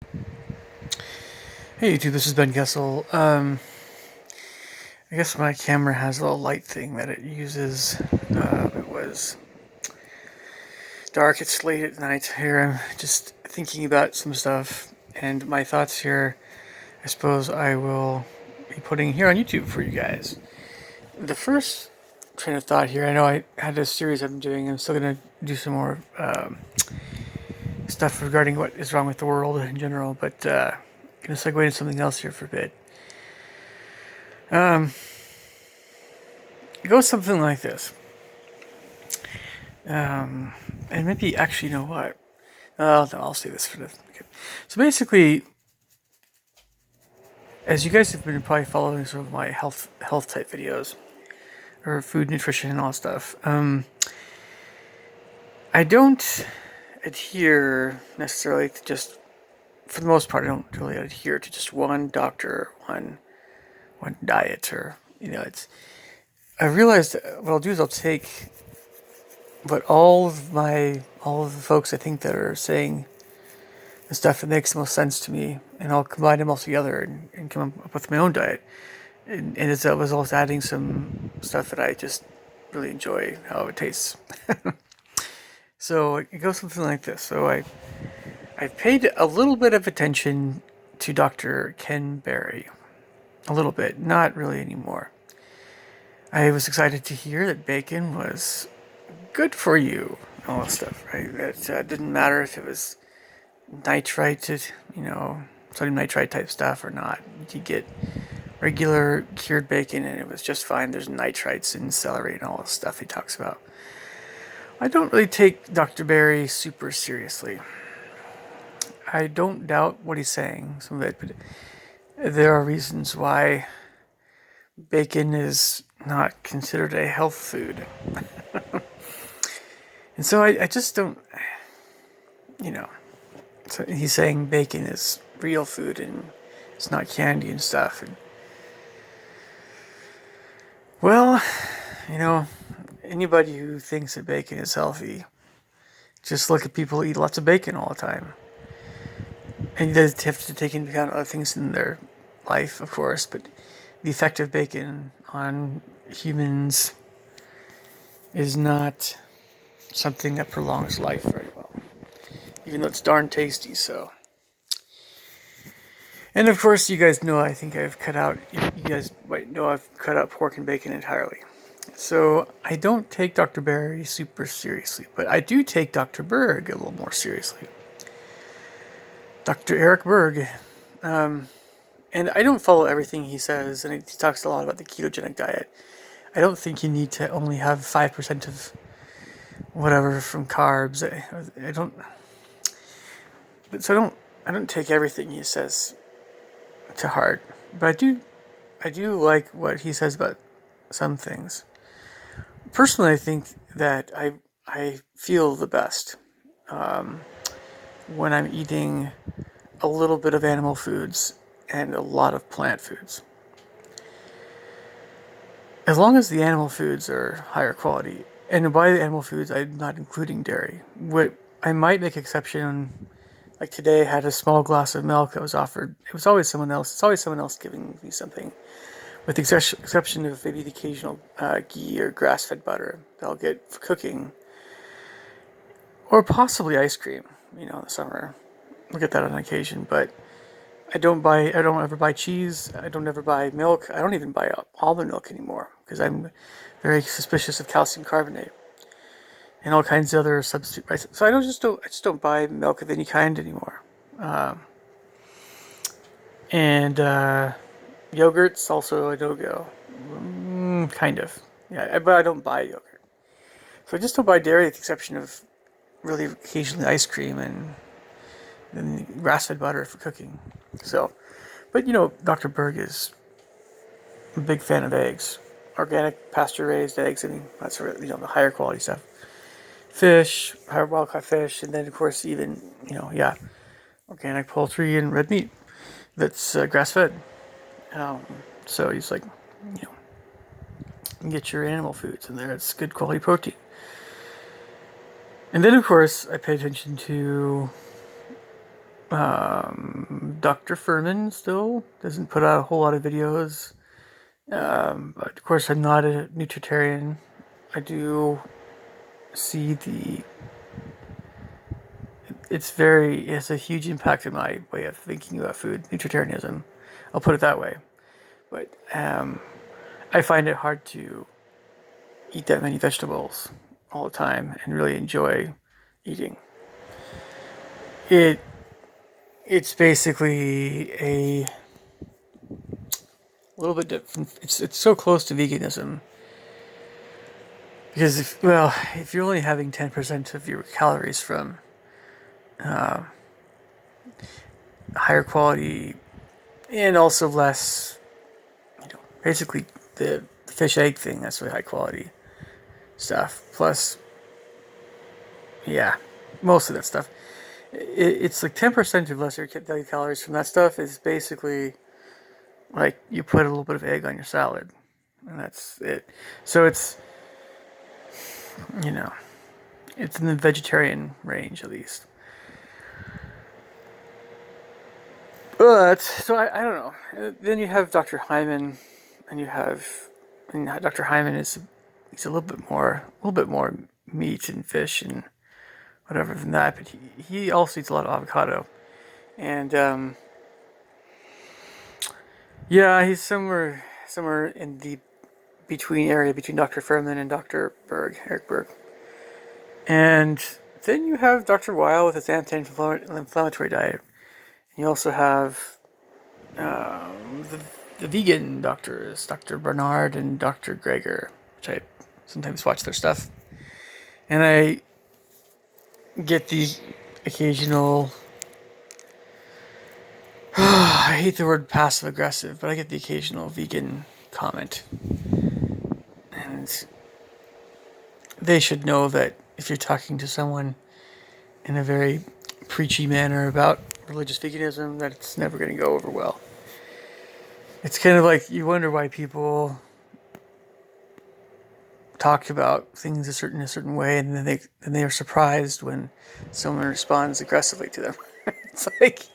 Hey YouTube, this is Ben Kessel. I guess my camera has a little light thing that it uses. It was dark, it's late at night here. I'm just thinking about some stuff, and my thoughts here, I suppose I will be putting here on YouTube for you guys. The first train of thought here, I know I had a series I've been doing. I'm still going to do some more stuff regarding what is wrong with the world in general, but going to segue into something else here for a bit. It goes something like this. And maybe actually, you know what? No, I'll say this for the. Okay. So basically, as you guys have been probably following sort of my health type videos or food nutrition and all that stuff, I don't adhere necessarily to just. For the most part, I don't really adhere to just one doctor, one diet, or it's. I realized that what I'll do is I'll take what all of the folks I think that are saying the stuff that makes the most sense to me, and I'll combine them all together and come up with my own diet. And I was also adding some stuff that I just really enjoy how it tastes. So it goes something like this. I've paid a little bit of attention to Dr. Ken Berry. A little bit, not really anymore. I was excited to hear that bacon was good for you, all that stuff, right? It didn't matter if it was nitrite, sodium nitrite type stuff or not. You could get regular cured bacon and it was just fine. There's nitrites in celery and all the stuff he talks about. I don't really take Dr. Berry super seriously. I don't doubt what he's saying, some of it, but there are reasons why bacon is not considered a health food. And so I just don't, you know. So he's saying bacon is real food and it's not candy and stuff. And well, you know, anybody who thinks that bacon is healthy, just look at people who eat lots of bacon all the time. And they have to take into account other things in their life, of course, but the effect of bacon on humans is not something that prolongs life very well, even though it's darn tasty, so. And of course, you guys know I think I've cut out, you guys might know I've cut out pork and bacon entirely. So I don't take Dr. Berry super seriously, but I do take Dr. Berg a little more seriously. Dr. Eric Berg. And I don't follow everything he says, and he talks a lot about the ketogenic diet. I don't think you need to only have 5% of whatever from carbs. I don't. But so I don't take everything he says to heart. But I do like what he says about some things. Personally, I think that I feel the best when I'm eating a little bit of animal foods and a lot of plant foods. As long as the animal foods are higher quality, and by the animal foods, I'm not including dairy. What I might make exception, like today, I had a small glass of milk that was offered. It was always someone else. It's always someone else giving me something, with the exception of maybe the occasional ghee or grass-fed butter that I'll get for cooking, or possibly ice cream. In the summer, we'll get that on occasion, but I don't ever buy cheese. I don't ever buy milk. I don't even buy almond milk anymore because I'm very suspicious of calcium carbonate and all kinds of other substitute. So I just don't buy milk of any kind anymore. And yogurt's also a no-go. Kind of. Yeah, but I don't buy yogurt. So I just don't buy dairy with the exception of really occasionally ice cream and then grass-fed butter for cooking. So, but Dr. Berg is a big fan of eggs, organic pasture-raised eggs. I mean, that's the higher quality stuff. Fish, wild-caught fish, and then of course even organic poultry and red meat that's grass-fed. So he's like, get your animal foods in there. It's good quality protein. And then of course I pay attention to Dr. Furman still doesn't put out a whole lot of videos. But of course, I'm not a nutritarian. I do see it has a huge impact on my way of thinking about food, nutritarianism. I'll put it that way. But I find it hard to eat that many vegetables all the time and really enjoy eating. It it's basically a little bit different. It's so close to veganism because if you're only having 10% of your calories from higher quality and also less, basically the fish egg thing, that's really high quality stuff. Plus, yeah, most of that stuff. It's like 10% of lesser daily calories from that stuff is basically like you put a little bit of egg on your salad, and that's it. So you know, it's in the vegetarian range at least. But so I don't know. Then you have Dr. Hyman, and Dr. Hyman is he's a little bit more meat and fish and whatever than that. But he also eats a lot of avocado, and yeah, he's somewhere in the between area between Dr. Furman and Dr. Eric Berg. And then you have Dr. Weil with his anti-inflammatory diet. You also have the vegan doctors, Dr. Bernard and Dr. Greger, which I sometimes watch their stuff. And I get the occasional, I hate the word passive aggressive, but I get the occasional vegan comment. And they should know that if you're talking to someone in a very preachy manner about religious veganism, that it's never going to go over well. It's kind of like you wonder why people talk about things a certain way, and then they are surprised when someone responds aggressively to them. It's like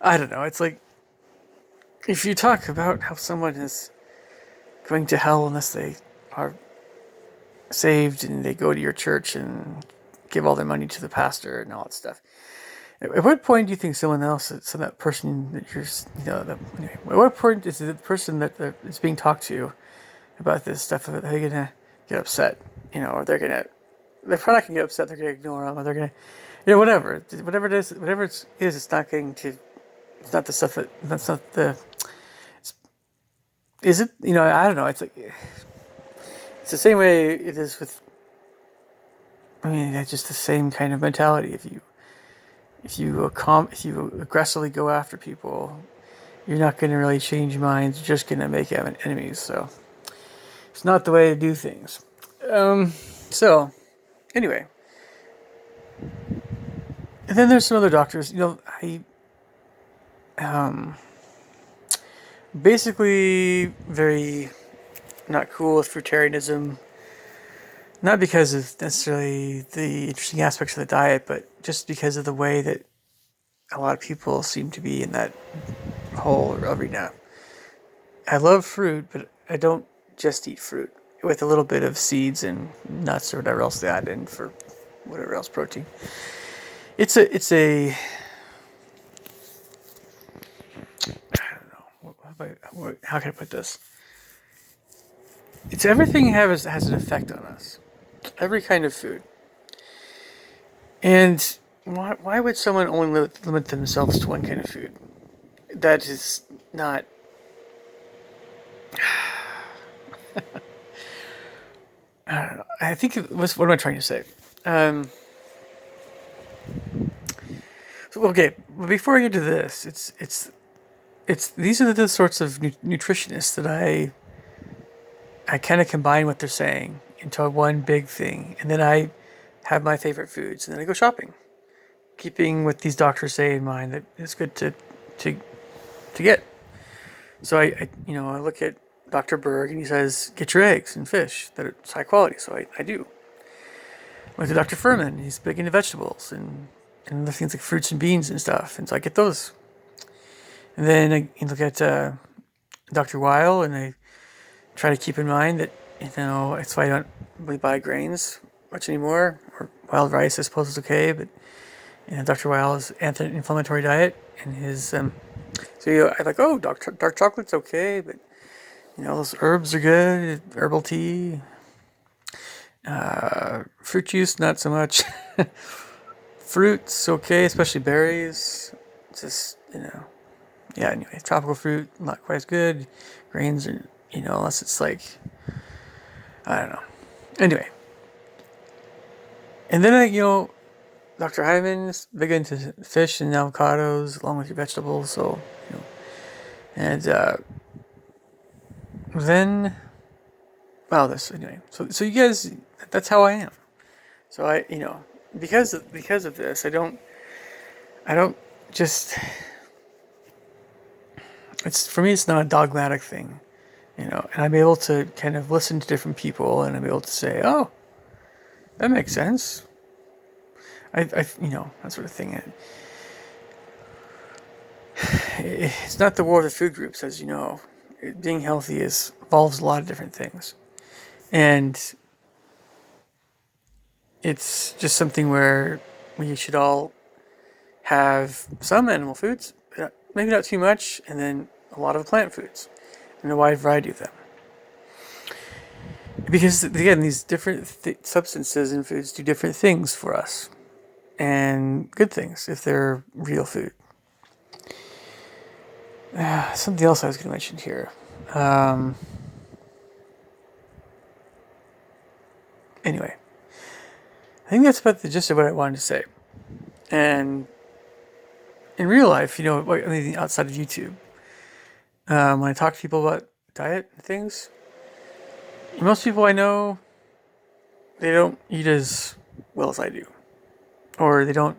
I don't know. It's like if you talk about how someone is going to hell unless they are saved and they go to your church and give all their money to the pastor and all that stuff. At what point do you think someone else, so that person that you're, anyway, at what point is the person that is being talked to about this stuff, are they gonna get upset? Or they're probably not gonna get upset. They're gonna ignore them, or they're gonna, whatever it is, it's not going to, it's not the stuff that's not the, is it? I don't know. It's like, it's the same way it is with, it's just the same kind of mentality. If you aggressively go after people, you're not going to really change minds. You're just going to make enemies. So it's not the way to do things. So anyway, and then there's some other doctors. I basically very not cool with fruitarianism. Not because of necessarily the interesting aspects of the diet, but just because of the way that a lot of people seem to be in that whole arena. I love fruit, but I don't just eat fruit with a little bit of seeds and nuts or whatever else they add in for whatever else protein. It's a I don't know how can I put this? It's everything has an effect on us. Every kind of food. And why would someone only limit themselves to one kind of food? That is not. I don't know. I think what am I trying to say? Okay, before I get to this, it's these are the sorts of nutritionists that I kind of combine what they're saying into one big thing, and then I have my favorite foods, and then I go shopping, keeping what these doctors say in mind that it's good to to get. So I look at Dr. Berg and he says get your eggs and fish that it's high quality, so I do. I look at Dr. Furman, he's big into vegetables, and and other things like fruits and beans and stuff. And so I get those. And then I look at Dr. Weil, and I try to keep in mind that, that's why I don't really buy grains much anymore. Or wild rice, I suppose, is okay, but Dr. Weil's anti-inflammatory diet and his I like, oh, dark chocolate's okay, but those herbs are good. Herbal tea, fruit juice, not so much. Fruits, okay, especially berries. Just yeah. Anyway, tropical fruit not quite as good. Grains are, unless it's like, I don't know. Anyway, and then Dr. Hyman's big into fish and avocados along with your vegetables. So and then wow, this anyway. So you guys, that's how I am. So because of this, I don't just. It's for me. It's not a dogmatic thing, and I'm able to kind of listen to different people, and I'm able to say, oh, that makes sense. That sort of thing. It's not the war of the food groups, as you know. Being healthy involves a lot of different things, and it's just something where we should all have some animal foods, maybe not too much, and then a lot of plant foods, and a wide variety of them. Because again, these different substances in foods do different things for us, and good things if they're real food. Something else I was going to mention here. Anyway, I think that's about the gist of what I wanted to say. And in real life, outside of YouTube, when I talk to people about diet and things, most people I know, they don't eat as well as I do, or they don't.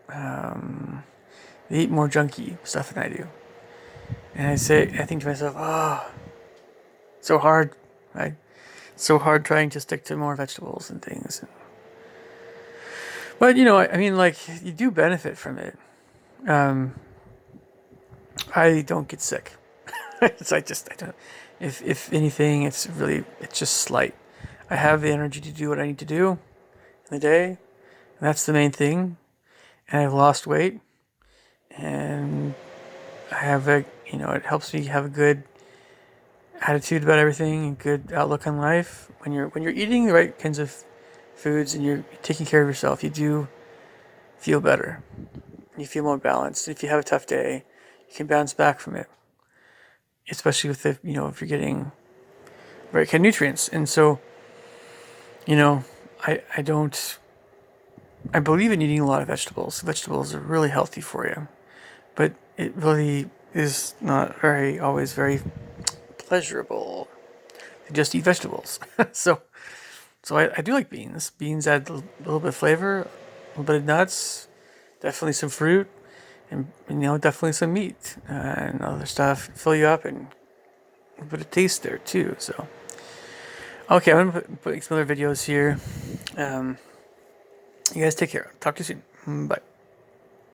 They eat more junky stuff than I do, and I think to myself, oh, so hard, right? So hard trying to stick to more vegetables and things. But like you do benefit from it. I don't get sick. I don't. If anything, it's just slight. I have the energy to do what I need to do in the day, and that's the main thing. And I've lost weight, and I have it helps me have a good attitude about everything and good outlook on life. When you're eating the right kinds of foods and you're taking care of yourself, you do feel better. You feel more balanced. If you have a tough day, you can bounce back from it. Especially with if you're getting the right kind of nutrients. And so, I don't. I believe in eating a lot of vegetables. Vegetables are really healthy for you, but it really is not always very pleasurable to just eat vegetables. so I do like beans. Beans add a little bit of flavor, a little bit of nuts, definitely some fruit, and definitely some meat and other stuff. Fill you up and a bit of taste there too. So okay, I'm gonna put some other videos here. You guys take care. Talk to you soon. Bye.